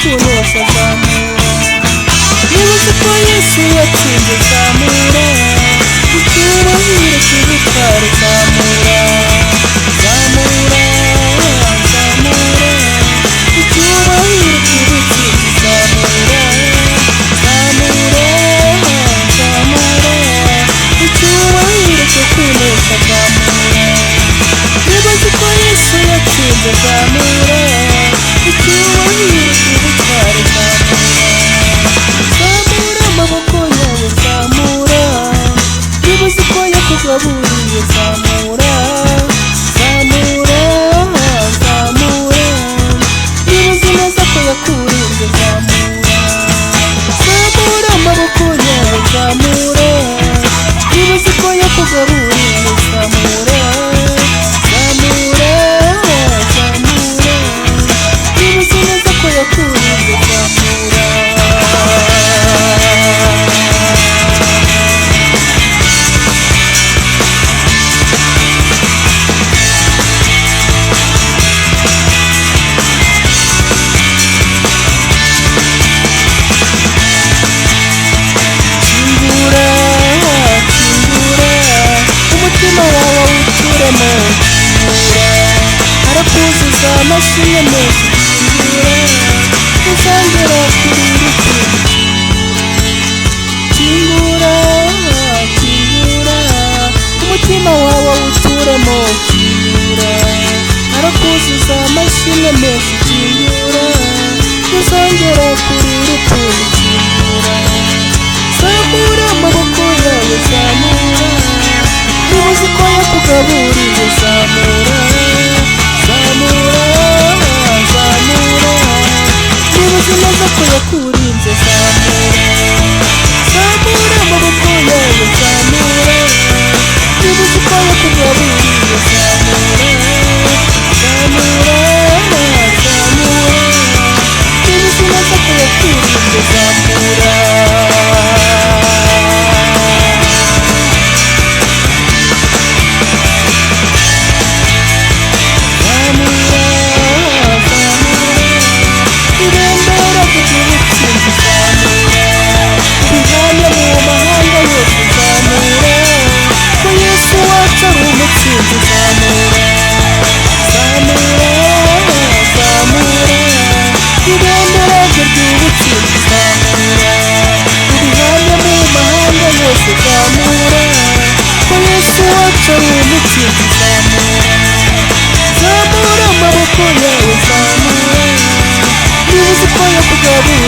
kunesha zamura. Niba uzi ko Yesu yatsinze zamura, icyubahiro cy'ubutware zamura. Zamura, zamura, icyubahiro cy'ubutsinzi zamura. Zamura, zamura, icyubahiro cyo kunesha zamura. Niba uzi ko Yesu yatsinze zamura, icyubahiro cy'ubutware zamura. Zamura amaboko yawe zamura. Niba uzi ko yakugaburiye zamura. Zamura, zamura, niba uzi neza ko yakurinze zamura. Zamura amaboko yawe zamura. Niba uzi ko yakugaburiye zamura. Zamura, zamura, niba uzi neza ko yakurinze zamura. Kingura, kingura, umutima wawe uturemo. Kingura, arakuzuza amashimwe menshi. Kingura, uzongera kurira ukundi. Kingura, kingura, umutima wawe uturemo. Kingura, arakuzuza amashimwe menshi. Kingura, uzongera kurira ukundi. Kingura, zamura amaboko yawe zamura. Niba uzi ko yakugaburiye zamura. Zamura, zamura, niba uzi neza ko yakurinze zamura. Zamura amaboko yawe zamura. Niba uzi ko yakugaburiye zamura. Zamura, zamura, niba uzi neza ko yakurinze zamura. Zamura amaboko yawe zamura. Niba uzi ko yakugaburiye